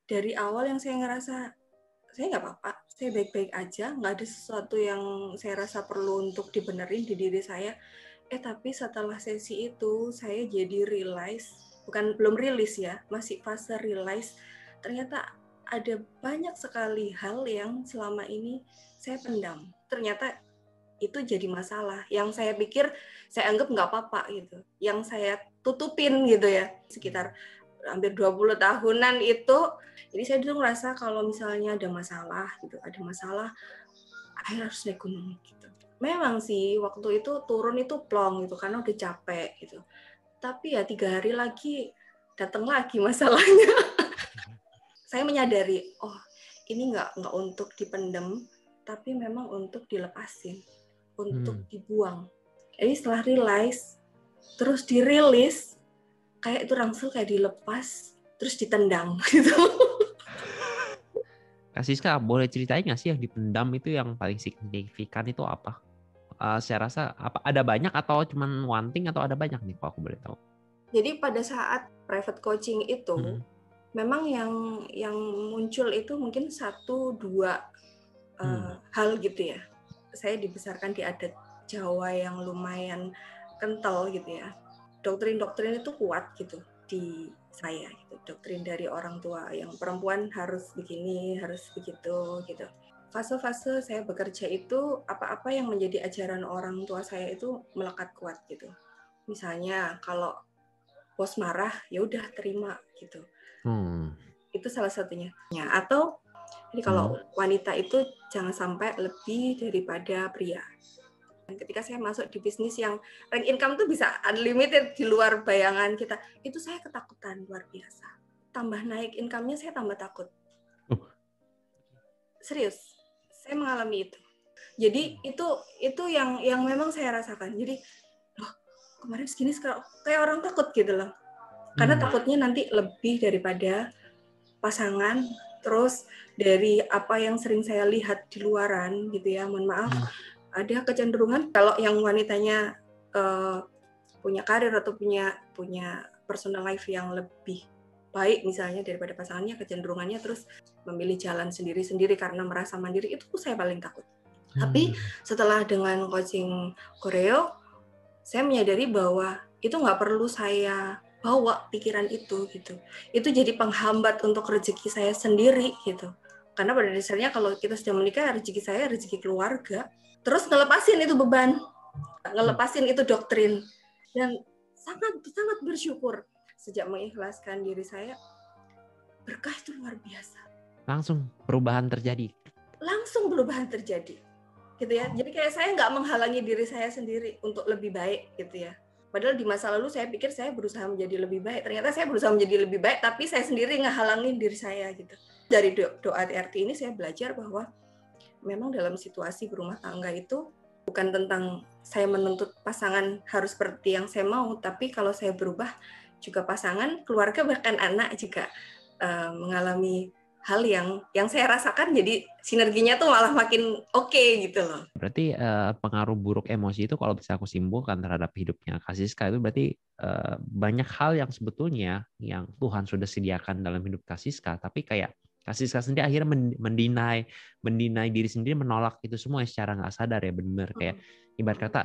dari awal yang saya ngerasa saya nggak apa-apa, saya baik-baik aja, nggak ada sesuatu yang saya rasa perlu untuk dibenerin di diri saya. Tapi setelah sesi itu saya jadi belum rilis ya, masih fase realize, ternyata ada banyak sekali hal yang selama ini saya pendam. Ternyata itu jadi masalah. Yang saya pikir saya anggap nggak apa-apa gitu. Yang saya tutupin gitu ya. Sekitar hampir 20 tahunan itu. Jadi saya dulu ngerasa kalau misalnya ada masalah gitu, harus naik gunung gitu. Memang sih waktu itu turun itu plong gitu karena udah capek gitu. Tapi ya 3 hari lagi datang lagi masalahnya. Saya menyadari, ini nggak untuk dipendem, tapi memang untuk dilepasin, untuk dibuang. Jadi setelah realize, terus dirilis, kayak itu rangsel kayak dilepas, terus ditendang gitu. Kak Siska, boleh ceritain nggak sih yang dipendam itu yang paling signifikan itu apa? Saya rasa ada banyak atau cuman one thing atau ada banyak nih, kalau aku boleh tahu. Jadi pada saat private coaching itu, memang yang muncul itu mungkin 1-2 hal gitu ya. Saya dibesarkan di adat Jawa yang lumayan kental gitu ya. Doktrin-doktrin itu kuat gitu di saya gitu. Doktrin dari orang tua yang perempuan harus begini, harus begitu gitu. Fase-fase saya bekerja itu apa-apa yang menjadi ajaran orang tua saya itu melekat kuat gitu. Misalnya kalau bos marah, ya udah terima gitu. Itu salah satunya. Atau jadi kalau wanita itu jangan sampai lebih daripada pria. Dan ketika saya masuk di bisnis yang rank income tuh bisa unlimited di luar bayangan kita, itu saya ketakutan luar biasa. Tambah naik income-nya saya tambah takut. Serius, saya mengalami itu. Jadi itu yang memang saya rasakan. Jadi loh, kemarin segini sekarang kayak orang takut gitu loh. Karena takutnya nanti lebih daripada pasangan, terus dari apa yang sering saya lihat di luaran gitu ya, mohon maaf, ada kecenderungan kalau yang wanitanya punya karir atau punya personal life yang lebih baik misalnya daripada pasangannya, kecenderungannya terus memilih jalan sendiri-sendiri karena merasa mandiri, itu saya paling takut. Tapi setelah dengan coaching Koreo, saya menyadari bahwa itu nggak perlu saya bawa pikiran itu gitu. Itu jadi penghambat untuk rezeki saya sendiri gitu. Karena pada dasarnya kalau kita sudah menikah, rezeki saya rezeki keluarga. Terus ngelepasin itu beban, ngelepasin itu doktrin, dan sangat bersyukur sejak mengikhlaskan diri saya, berkah itu luar biasa. Langsung perubahan terjadi. Gitu ya. Jadi kayak saya nggak menghalangi diri saya sendiri untuk lebih baik gitu ya. Padahal di masa lalu saya pikir saya berusaha menjadi lebih baik. Ternyata saya berusaha menjadi lebih baik, tapi saya sendiri ngehalangin diri saya gitu. Dari doa TRT ini saya belajar bahwa memang dalam situasi berumah tangga itu bukan tentang saya menuntut pasangan harus seperti yang saya mau, tapi kalau saya berubah juga pasangan, keluarga, bahkan anak juga mengalami hal yang saya rasakan, jadi sinerginya tuh malah makin oke gitu loh. Berarti pengaruh buruk emosi itu kalau bisa aku simpulkan terhadap hidupnya Kak Siska itu berarti banyak hal yang sebetulnya yang Tuhan sudah sediakan dalam hidup Kak Siska, tapi kayak Kak Siska sendiri akhirnya mendinai diri sendiri, menolak itu semua secara nggak sadar ya, benar kayak ibarat kata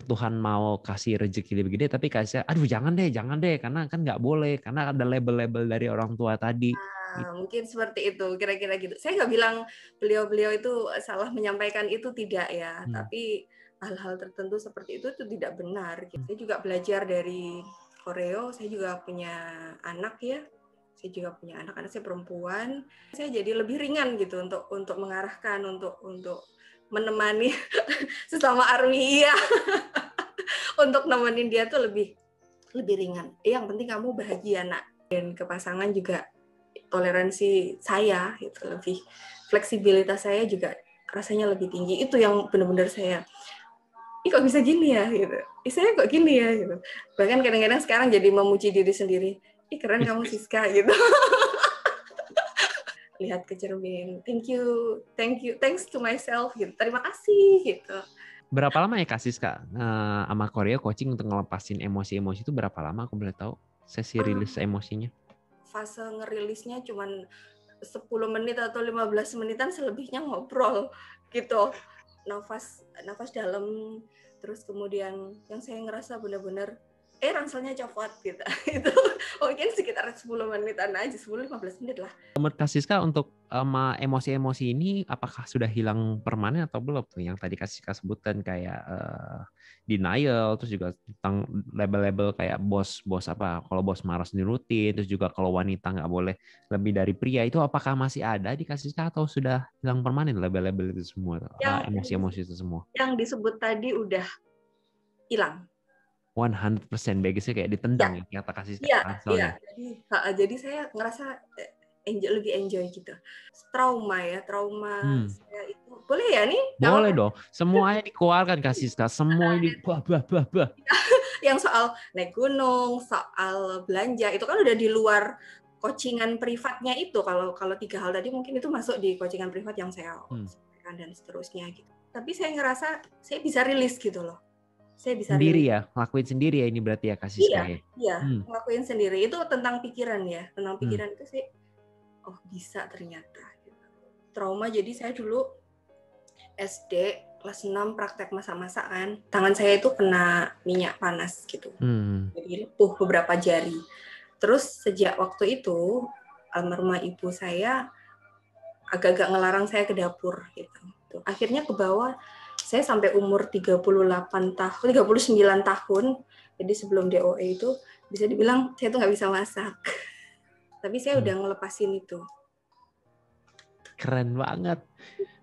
Tuhan mau kasih rezeki lebih gede, tapi kasih, aduh jangan deh, karena kan nggak boleh, karena ada label-label dari orang tua tadi. Mungkin seperti itu, kira-kira gitu. Saya nggak bilang beliau itu salah menyampaikan itu, tidak ya. Tapi hal-hal tertentu seperti itu tidak benar. Saya juga belajar dari Koreo, saya juga punya anak ya. Saya juga punya anak saya perempuan. Saya jadi lebih ringan gitu untuk mengarahkan, untuk menemani sesama army ya. Untuk nemenin dia tuh lebih ringan. Yang penting kamu bahagia, nak. Dan ke pasangan juga toleransi saya gitu, lebih fleksibilitas saya juga rasanya lebih tinggi. Itu yang benar-benar saya, kok bisa gini ya gitu. Saya kok gini ya gitu. Bahkan kadang-kadang sekarang jadi memuji diri sendiri. Keren kamu Siska gitu. Lihat ke cermin. Thanks to myself gitu. Terima kasih gitu. Berapa lama ya Kak Siska sama Koreo coaching untuk ngelepasin emosi-emosi itu berapa lama, aku boleh tahu? Sesi rilis emosinya? fase ngerilisnya cuman 10 menit atau 15 menitan, selebihnya ngobrol gitu. Nafas dalam, terus kemudian yang saya ngerasa benar-benar rangselnya copot gitu. Itu mungkin sekitar 10 menitan aja, 10-15 menit lah. Menurut Kak Siska untuk emosi-emosi ini apakah sudah hilang permanen atau belum tuh yang tadi Kak Siska sebutkan kayak denial, terus juga tentang label-label kayak bos apa, kalau bos marah sendiri rutin, terus juga kalau wanita nggak boleh lebih dari pria, itu apakah masih ada di Kak Siska atau sudah hilang permanen label-label itu semua, emosi-emosi itu semua? Yang disebut tadi udah hilang. 100% bagisnya kayak ditendang ya kata kasih Iya. Jadi saya ngerasa lebih enjoy gitu. Trauma saya itu boleh ya nih? Boleh dong. Semuanya dikeluarkan Kak Siska, semua ini bah. Yang soal naik gunung, soal belanja itu kan udah di luar coachingan privatnya itu. Kalau 3 hal tadi mungkin itu masuk di coachingan privat yang saya sampaikan dan seterusnya gitu. Tapi saya ngerasa saya bisa rilis gitu loh. Saya bisa sendiri ya, ngelakuin sendiri ya ini berarti ya Kak Siska ya. Iya, ngelakuin sendiri. Itu tentang pikiran ya. Tentang pikiran itu sih, oh bisa ternyata. Trauma, jadi saya dulu SD kelas 6 praktek masak-masakan. Tangan saya itu kena minyak panas gitu. Jadi lepuh beberapa jari. Terus sejak waktu itu, almarhumah ibu saya agak-agak ngelarang saya ke dapur gitu. Akhirnya ke bawah, saya sampai umur 39 tahun, jadi sebelum DOE itu bisa dibilang saya tuh nggak bisa masak. Tapi saya udah ngelepasin itu. Keren banget.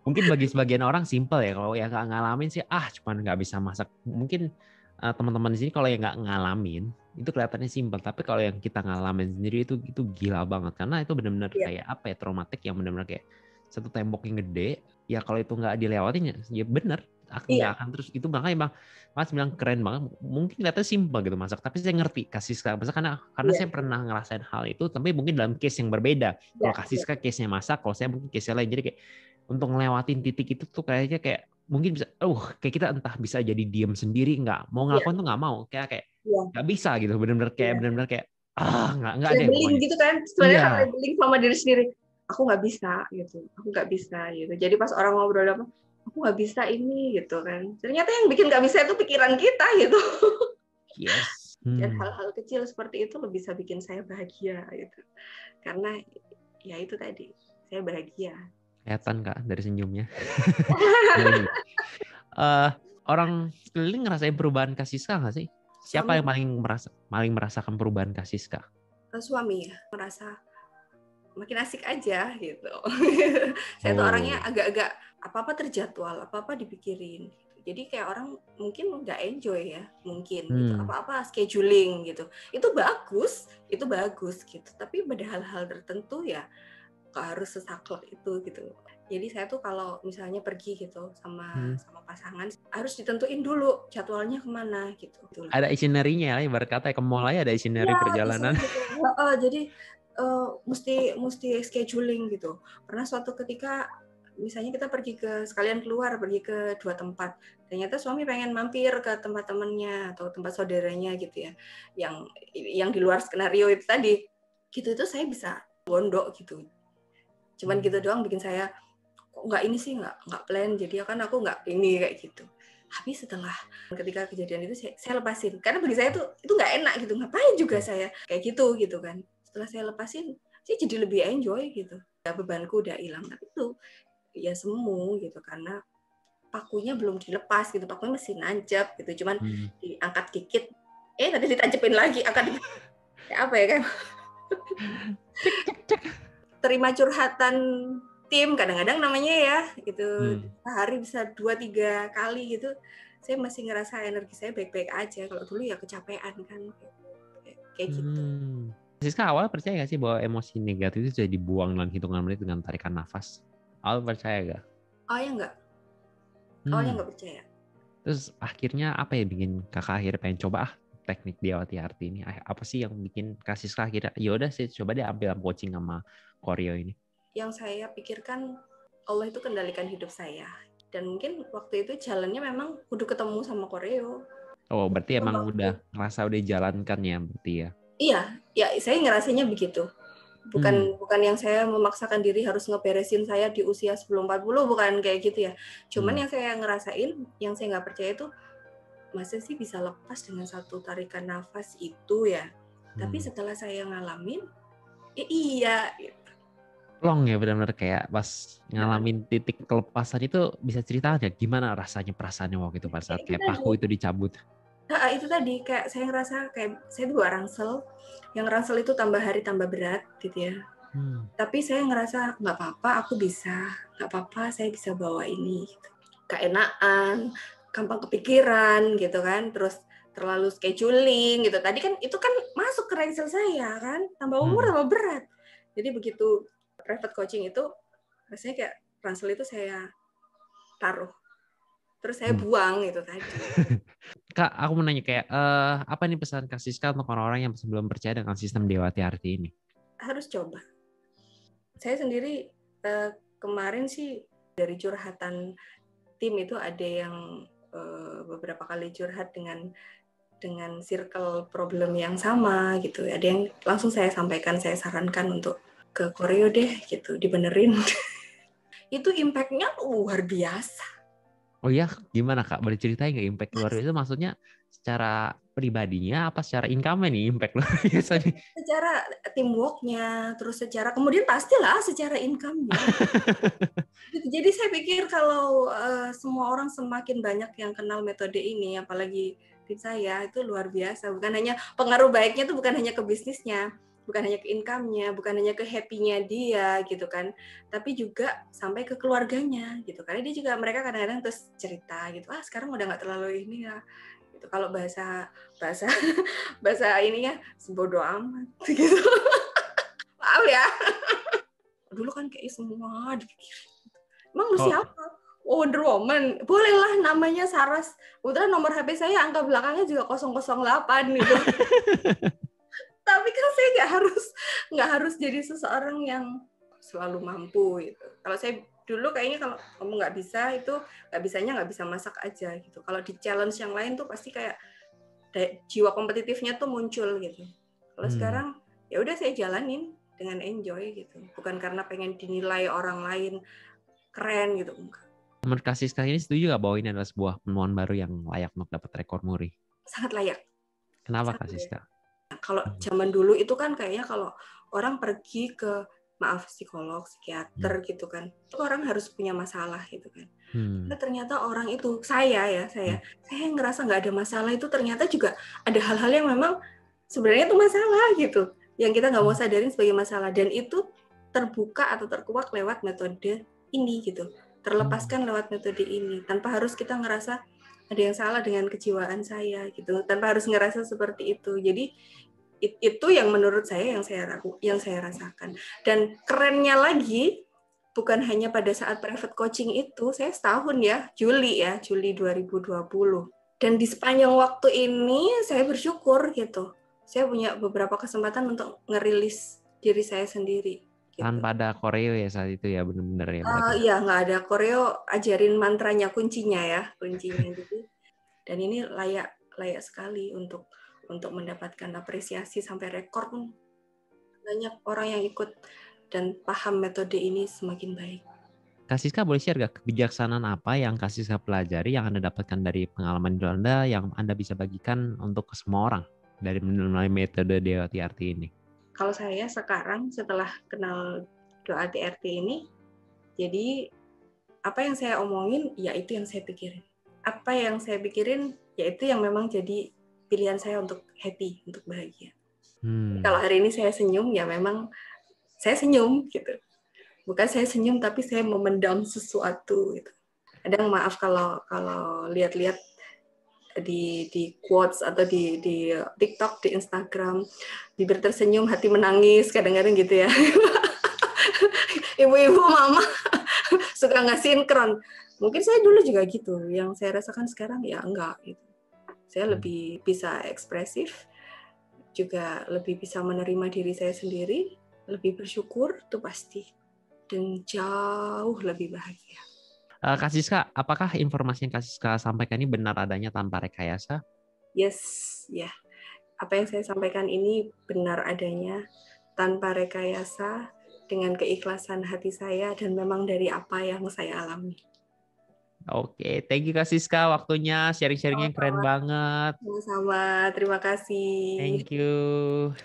Mungkin bagi sebagian orang simple ya, kalau yang nggak ngalamin sih, cuman nggak bisa masak. Mungkin teman-teman di sini kalau yang nggak ngalamin, itu kelihatannya simple. Tapi kalau yang kita ngalamin sendiri itu gila banget. Karena itu benar-benar kayak apa ya, traumatik yang benar-benar kayak satu tembok yang gede. Ya kalau itu nggak dilewatin ya benar. Nggak akan terus. Itu makanya Mas bilang keren banget. Mungkin kelihatannya simple gitu masak. Tapi saya ngerti Kasiska masak karena saya pernah ngerasain hal itu. Tapi mungkin dalam case yang berbeda. Kalau Kasiska case-nya masak, kalau saya mungkin case-nya lain. Jadi kayak untuk ngelewatin titik itu tuh kayaknya kayak mungkin bisa, kayak kita entah bisa jadi diem sendiri, nggak mau ngelakuin tuh nggak mau, kayak nggak bisa gitu, benar-benar kayak nggak deh pokoknya. Gitu kan, sebenarnya kan labeling sama diri sendiri. Aku nggak bisa gitu. Jadi pas orang ngobrol apa, aku nggak bisa ini gitu kan. Ternyata yang bikin nggak bisa itu pikiran kita gitu. Yes. Dan hal-hal kecil seperti itu lo bisa bikin saya bahagia gitu. Karena ya itu tadi, saya bahagia. Kelihatan Kak dari senyumnya. Orang sekeliling ngerasain perubahan Kak Siska nggak sih? Siapa yang paling merasakan perubahan Kak Siska? Suami ya, merasa makin asik aja gitu. Saya tuh orangnya agak-agak apa-apa terjadwal, apa-apa dipikirin. Jadi kayak orang mungkin nggak enjoy ya, mungkin gitu. Apa-apa scheduling gitu. Itu bagus gitu. Tapi pada hal-hal tertentu ya nggak harus sesaklek itu gitu. Jadi saya tuh kalau misalnya pergi gitu sama pasangan harus ditentuin dulu jadwalnya kemana gitu. Ada itinerary-nya ya, berkata ke mall aja ada itinerary perjalanan. Gitu. Jadi mesti scheduling gitu. Pernah suatu ketika misalnya kita pergi ke 2 tempat. Ternyata suami pengen mampir ke tempat temannya atau tempat saudaranya gitu ya. Yang di luar skenario itu tadi. Gitu itu saya bisa gondok gitu. Cuman gitu doang bikin saya kok nggak ini sih nggak plan, jadi kan aku nggak ini kayak gitu. Tapi setelah ketika kejadian itu saya lepasin karena bagi saya itu nggak enak gitu, ngapain juga saya kayak gitu kan. Setelah saya lepasin saya jadi lebih enjoy gitu ya, bebanku udah hilang. Tapi itu ya semu gitu karena pakunya belum dilepas gitu, pakunya masih nancep gitu, cuman diangkat dikit nanti ditancepin lagi, angkat apa ya kan. Terima curhatan tim kadang-kadang namanya ya gitu, sehari bisa 2-3 kali gitu, saya masih ngerasa energi saya baik-baik aja. Kalau dulu ya kecapean kan kayak gitu. Siska awal percaya gak sih bahwa emosi negatif itu sudah dibuang dalam hitungan menit dengan tarikan nafas? Awal percaya gak? Awalnya nggak percaya. Terus akhirnya apa ya bikin kakak akhirnya pengen coba teknik Diawati Arti ini? Apa sih yang bikin Kak Siska akhirnya yaudah sih coba deh ambil coaching sama Koryo ini? Yang saya pikirkan Allah itu kendalikan hidup saya, dan mungkin waktu itu jalannya memang kudu ketemu sama Koryo. Berarti emang udah ngerasa udah jalankan ya berarti ya? Iya, saya ngerasanya begitu. Bukan yang saya memaksakan diri harus ngeberesin saya di usia sebelum 40, bukan kayak gitu ya. Cuman yang saya ngerasain, yang saya nggak percaya itu, masa sih bisa lepas dengan satu tarikan nafas itu ya. Tapi setelah saya ngalamin, iya. Long ya, benar-benar kayak pas ngalamin titik kelepasan itu, bisa cerita aja gimana rasanya, perasaannya waktu itu pada saat kayak paku itu dicabut. Itu tadi kayak saya ngerasa kayak saya dua ransel, yang ransel itu tambah hari tambah berat gitu ya. Tapi saya ngerasa nggak apa-apa, aku bisa, nggak apa-apa, saya bisa bawa ini. Gitu. Keenaan, gampang kepikiran gitu kan, terus terlalu scheduling gitu. Tadi kan itu kan masuk ke ransel saya kan, tambah umur tambah berat. Jadi begitu private coaching itu, rasanya kayak ransel itu saya taruh, terus saya buang itu tadi. Kak, aku mau nanya kayak apa nih pesan Kak Siska untuk orang-orang yang belum percaya dengan sistem Dewa TRT ini? Harus coba. Saya sendiri kemarin sih dari curhatan tim itu ada yang beberapa kali curhat dengan circle problem yang sama gitu. Ada yang langsung saya sampaikan, saya sarankan untuk ke koreo deh gitu, dibenerin. Itu impact-nya luar biasa. Oh iya, gimana Kak? Boleh ceritain nggak impact luar biasa? Maksudnya secara pribadinya apa secara income-nya nih impact luar biasa nih? Secara teamwork-nya, terus kemudian pastilah secara income-nya. Jadi saya pikir kalau semua orang semakin banyak yang kenal metode ini, apalagi tim saya, itu luar biasa. Bukan hanya pengaruh baiknya itu bukan hanya ke bisnisnya, bukan hanya ke income-nya, bukan hanya ke happy-nya dia gitu kan, tapi juga sampai ke keluarganya gitu. Karena dia juga, mereka kadang-kadang terus cerita gitu, sekarang udah nggak terlalu ini ya. Gitu. Kalau bahasa ininya sebodoh amat gitu. Maaf ya. Dulu kan kayak semua dipikir. Emang lu siapa? Wonder Woman. Bolehlah namanya Saras. Kebetulan nomor HP saya angka belakangnya juga 008 gitu. Tapi kan saya nggak harus jadi seseorang yang selalu mampu gitu. Kalau saya dulu kayaknya kalau kamu nggak bisa, itu nggak bisa masak aja gitu. Kalau di challenge yang lain tuh pasti kayak jiwa kompetitifnya tuh muncul gitu. Kalau sekarang ya udah saya jalanin dengan enjoy gitu. Bukan karena pengen dinilai orang lain keren gitu, enggak. Menurut Kak Siska ini setuju nggak bahwa ini adalah sebuah penemuan baru yang layak untuk dapat rekor muri? Sangat layak. Kenapa Kak Siska? Kalau zaman dulu itu kan kayaknya kalau orang pergi ke psikolog, psikiater gitu kan, itu orang harus punya masalah gitu kan. Nah, ternyata orang itu, saya ngerasa nggak ada masalah, itu ternyata juga ada hal-hal yang memang sebenarnya itu masalah gitu, yang kita nggak mau sadarin sebagai masalah, dan itu terbuka atau terkuak lewat metode ini gitu, terlepaskan lewat metode ini, tanpa harus kita ngerasa ada yang salah dengan kejiwaan saya gitu, tanpa harus ngerasa seperti itu. Jadi itu yang menurut saya yang saya rasakan. Dan kerennya lagi, bukan hanya pada saat private coaching itu, saya setahun ya, Juli 2020. Dan di sepanjang waktu ini saya bersyukur gitu. Saya punya beberapa kesempatan untuk ngerilis diri saya sendiri. Gitu. Tanpa ada koreo ya saat itu ya, benar-benar ya. Iya, nggak ada koreo, ajarin mantranya, kuncinya. Jadi, dan ini layak sekali untuk mendapatkan apresiasi sampai rekor pun. Banyak orang yang ikut dan paham metode ini semakin baik. Kak Siska boleh share gak kebijaksanaan apa yang Kak Siska pelajari, yang Anda dapatkan dari pengalaman Anda, yang Anda bisa bagikan untuk ke semua orang dari melalui metode Dewa TRT ini? Kalau saya sekarang setelah kenal Doa TRT ini, jadi apa yang saya omongin, ya itu yang saya pikirin. Apa yang saya pikirin, ya itu yang memang jadi pilihan saya untuk happy, untuk bahagia. Kalau hari ini saya senyum, ya memang saya senyum gitu. Bukan saya senyum, tapi saya memendam sesuatu gitu. Kadang maaf kalau lihat-lihat di quotes atau di TikTok, di Instagram, bibir tersenyum, hati menangis, kadang-kadang gitu ya. Ibu-ibu, mama suka nggak sinkron. Mungkin saya dulu juga gitu. Yang saya rasakan sekarang ya enggak gitu. Saya lebih bisa ekspresif, juga lebih bisa menerima diri saya sendiri, lebih bersyukur, itu pasti. Dan jauh lebih bahagia. Kak Siska, apakah informasi yang Kak Siska sampaikan ini benar adanya tanpa rekayasa? Yes, ya. Apa yang saya sampaikan ini benar adanya tanpa rekayasa, dengan keikhlasan hati saya, dan memang dari apa yang saya alami. Oke, thank you Kak Siska waktunya, sharing-sharingnya keren Sama-sama. banget. Sama-sama, terima kasih. Thank you.